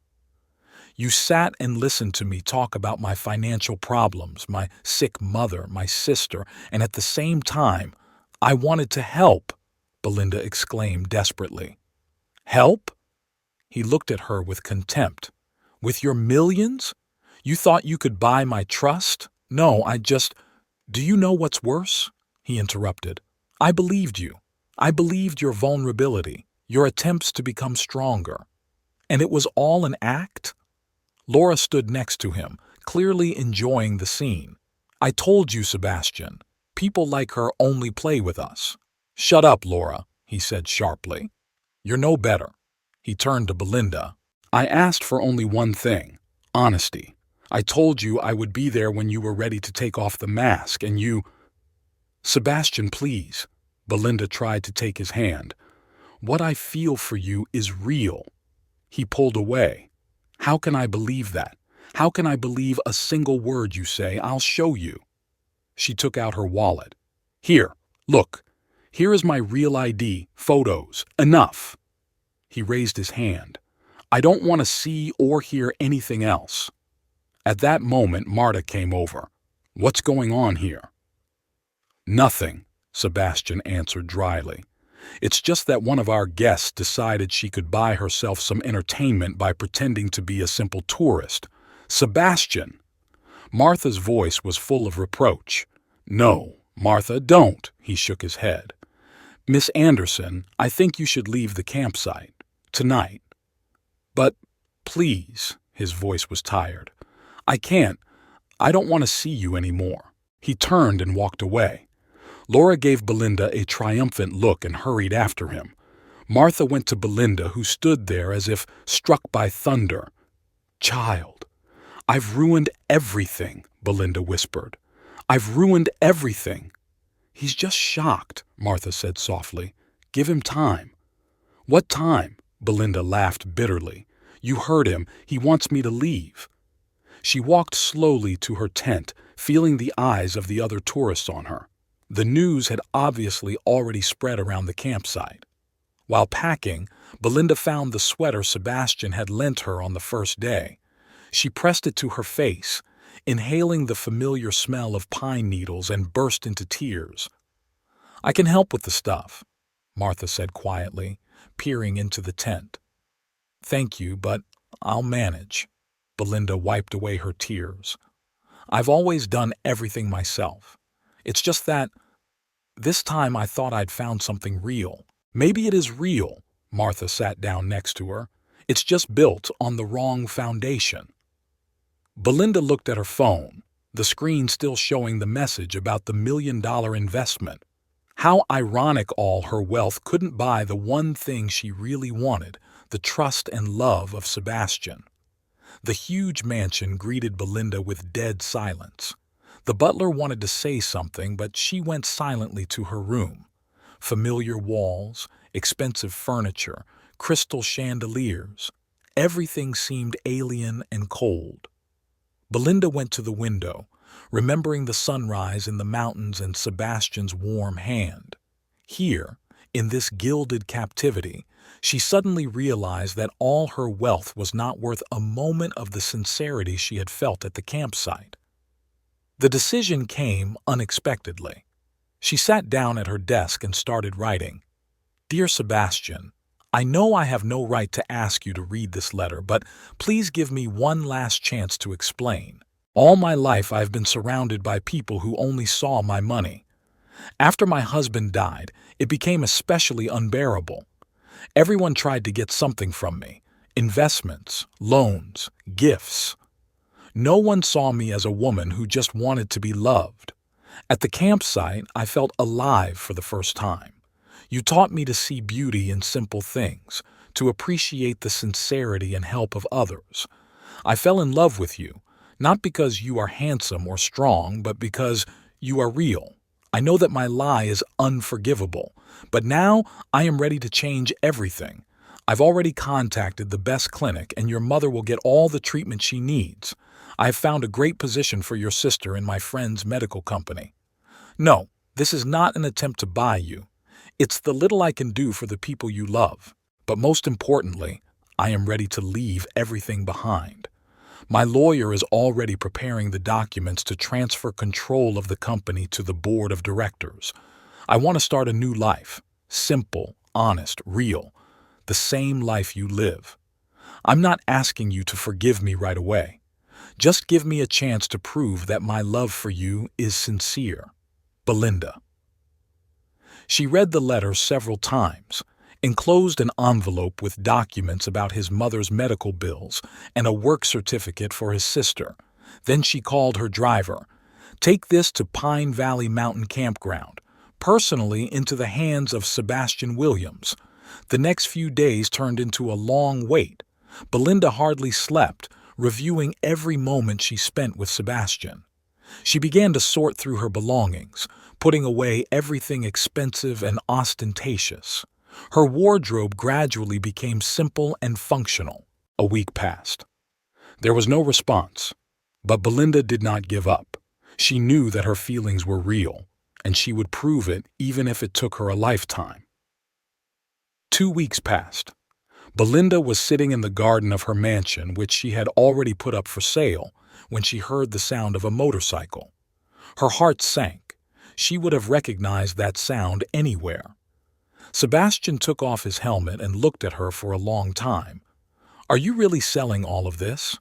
You sat and listened to me talk about my financial problems, my sick mother, my sister, and at the same time, I wanted to help, Belinda exclaimed desperately. Help? He looked at her with contempt. With your millions? You thought you could buy my trust? No, Do you know what's worse? He interrupted. I believed you. I believed your vulnerability, your attempts to become stronger. And it was all an act? Laura stood next to him, clearly enjoying the scene. I told you, Sebastian. People like her only play with us. Shut up, Laura, he said sharply. You're no better. He turned to Belinda. I asked for only one thing, honesty. I told you I would be there when you were ready to take off the mask, and you... Sebastian, please. Belinda tried to take his hand. What I feel for you is real. He pulled away. How can I believe that? How can I believe a single word you say? I'll show you. She took out her wallet. Here, look. Here is my real ID, photos. Enough. He raised his hand. I don't want to see or hear anything else. At that moment, Marta came over. What's going on here? Nothing, Sebastian answered dryly. It's just that one of our guests decided she could buy herself some entertainment by pretending to be a simple tourist. Sebastian! Martha's voice was full of reproach. No, Martha, don't, he shook his head. Miss Anderson, I think you should leave the campsite. Tonight. But, please, his voice was tired. I can't. I don't want to see you anymore. He turned and walked away. Laura gave Belinda a triumphant look and hurried after him. Martha went to Belinda, who stood there as if struck by thunder. Child, I've ruined everything, Belinda whispered. I've ruined everything. He's just shocked, Martha said softly. Give him time. What time? Belinda laughed bitterly. You heard him. He wants me to leave. She walked slowly to her tent, feeling the eyes of the other tourists on her. The news had obviously already spread around the campsite. While packing, Belinda found the sweater Sebastian had lent her on the first day. She pressed it to her face, inhaling the familiar smell of pine needles, and burst into tears. I can help with the stuff, Martha said quietly, peering into the tent. Thank you, but I'll manage. Belinda wiped away her tears. I've always done everything myself. It's just that this time I thought I'd found something real. Maybe it is real. Martha sat down next to her. It's just built on the wrong foundation. Belinda looked at her phone, the screen still showing the message about the $1 million investment. How ironic all her wealth couldn't buy the one thing she really wanted, the trust and love of Sebastian. The huge mansion greeted Belinda with dead silence. The butler wanted to say something, but she went silently to her room. Familiar walls, expensive furniture, crystal chandeliers. Everything seemed alien and cold. Belinda went to the window, remembering the sunrise in the mountains and Sebastian's warm hand. Here, in this gilded captivity, she suddenly realized that all her wealth was not worth a moment of the sincerity she had felt at the campsite. The decision came unexpectedly. She sat down at her desk and started writing. Dear Sebastian, I know I have no right to ask you to read this letter, but please give me one last chance to explain. All my life I have been surrounded by people who only saw my money. After my husband died, it became especially unbearable. Everyone tried to get something from me: investments, loans, gifts. No one saw me as a woman who just wanted to be loved. At the campsite, I felt alive for the first time. You taught me to see beauty in simple things, to appreciate the sincerity and help of others. I fell in love with you, not because you are handsome or strong, but because you are real. I know that my lie is unforgivable, but now I am ready to change everything. I've already contacted the best clinic, and your mother will get all the treatment she needs. I have found a great position for your sister in my friend's medical company. No, this is not an attempt to buy you. It's the little I can do for the people you love. But most importantly, I am ready to leave everything behind. My lawyer is already preparing the documents to transfer control of the company to the board of directors. I want to start a new life. Simple, honest, real. The same life you live. I'm not asking you to forgive me right away. Just give me a chance to prove that my love for you is sincere. Belinda. She read the letter several times, enclosed an envelope with documents about his mother's medical bills and a work certificate for his sister. Then she called her driver. Take this to Pine Valley Mountain Campground, personally into the hands of Sebastian Williams. The next few days turned into a long wait. Belinda hardly slept, reviewing every moment she spent with Sebastian. She began to sort through her belongings, putting away everything expensive and ostentatious. Her wardrobe gradually became simple and functional. A week passed. There was no response, but Belinda did not give up. She knew that her feelings were real, and she would prove it even if it took her a lifetime. 2 weeks passed. Belinda was sitting in the garden of her mansion, which she had already put up for sale, when she heard the sound of a motorcycle. Her heart sank. She would have recognized that sound anywhere. Sebastian took off his helmet and looked at her for a long time. Are you really selling all of this?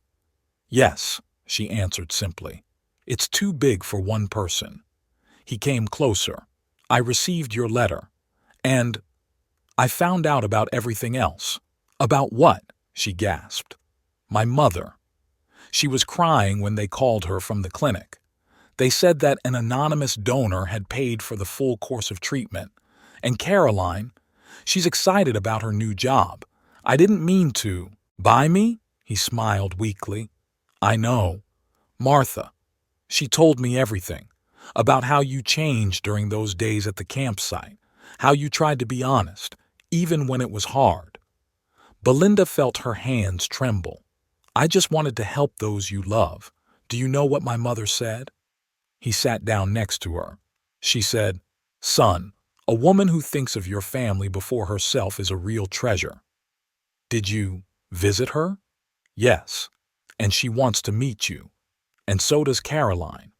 Yes, she answered simply. It's too big for one person. He came closer. I received your letter. And I found out about everything else. About what? She gasped. My mother. She was crying when they called her from the clinic. They said that an anonymous donor had paid for the full course of treatment. And Caroline, she's excited about her new job. I didn't mean to. Buy me? He smiled weakly. I know. Martha. She told me everything. About how you changed during those days at the campsite. How you tried to be honest, even when it was hard. Belinda felt her hands tremble. I just wanted to help those you love. Do you know what my mother said? He sat down next to her. She said, Son, a woman who thinks of your family before herself is a real treasure. Did you visit her? Yes, and she wants to meet you. And so does Caroline.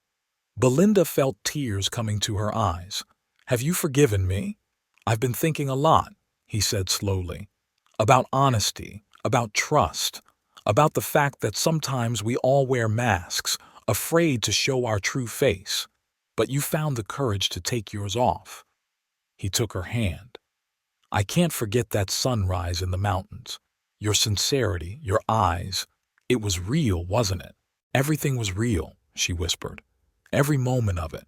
Belinda felt tears coming to her eyes. Have you forgiven me? I've been thinking a lot, he said slowly. About honesty, about trust, about the fact that sometimes we all wear masks, afraid to show our true face. But you found the courage to take yours off. He took her hand. I can't forget that sunrise in the mountains. Your sincerity, your eyes. It was real, wasn't it? Everything was real, she whispered. Every moment of it.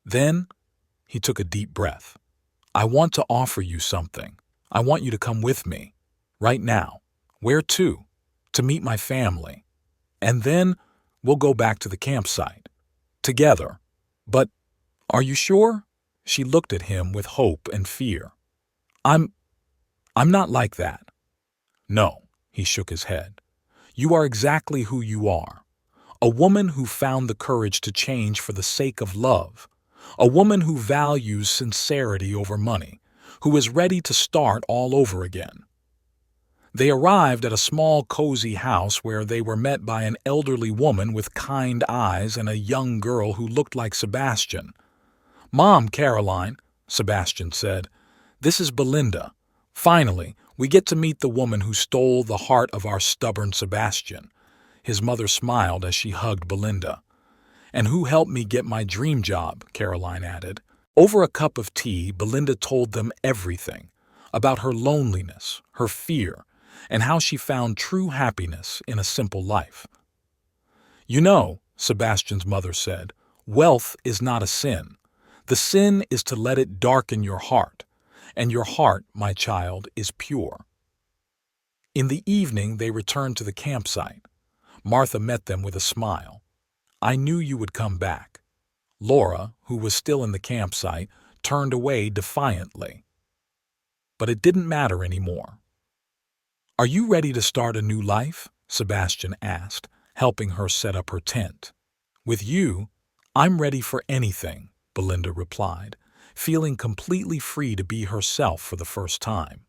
Then he took a deep breath. I want to offer you something. I want you to come with me. Right now. Where to? To meet my family. And then we'll go back to the campsite. Together. But are you sure? She looked at him with hope and fear. I'm not like that. No, he shook his head. You are exactly who you are. A woman who found the courage to change for the sake of love. A woman who values sincerity over money, who is ready to start all over again. They arrived at a small, cozy house where they were met by an elderly woman with kind eyes and a young girl who looked like Sebastian. "Mom, Caroline," Sebastian said, "this is Belinda. Finally, we get to meet the woman who stole the heart of our stubborn Sebastian." His mother smiled as she hugged Belinda. "And who helped me get my dream job," Caroline added. Over a cup of tea, Belinda told them everything about her loneliness, her fear, and how she found true happiness in a simple life. "You know," Sebastian's mother said, "wealth is not a sin. The sin is to let it darken your heart, and your heart, my child, is pure." In the evening, they returned to the campsite. Martha met them with a smile. "I knew you would come back." Laura, who was still in the campsite, turned away defiantly. But it didn't matter anymore. "Are you ready to start a new life?" Sebastian asked, helping her set up her tent. "With you, I'm ready for anything," Belinda replied, feeling completely free to be herself for the first time.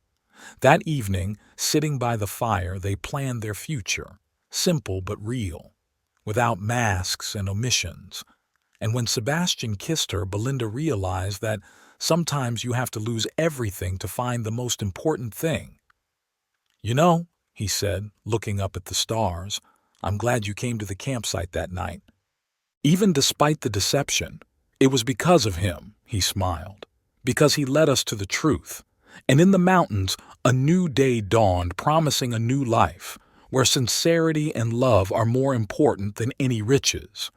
That evening, sitting by the fire, they planned their future, simple but real, without masks and omissions. And when Sebastian kissed her, Belinda realized that sometimes you have to lose everything to find the most important thing. "You know," he said, looking up at the stars, "I'm glad you came to the campsite that night." Even despite the deception, it was because of him, he smiled, because he led us to the truth. And in the mountains, a new day dawned, promising a new life, where sincerity and love are more important than any riches.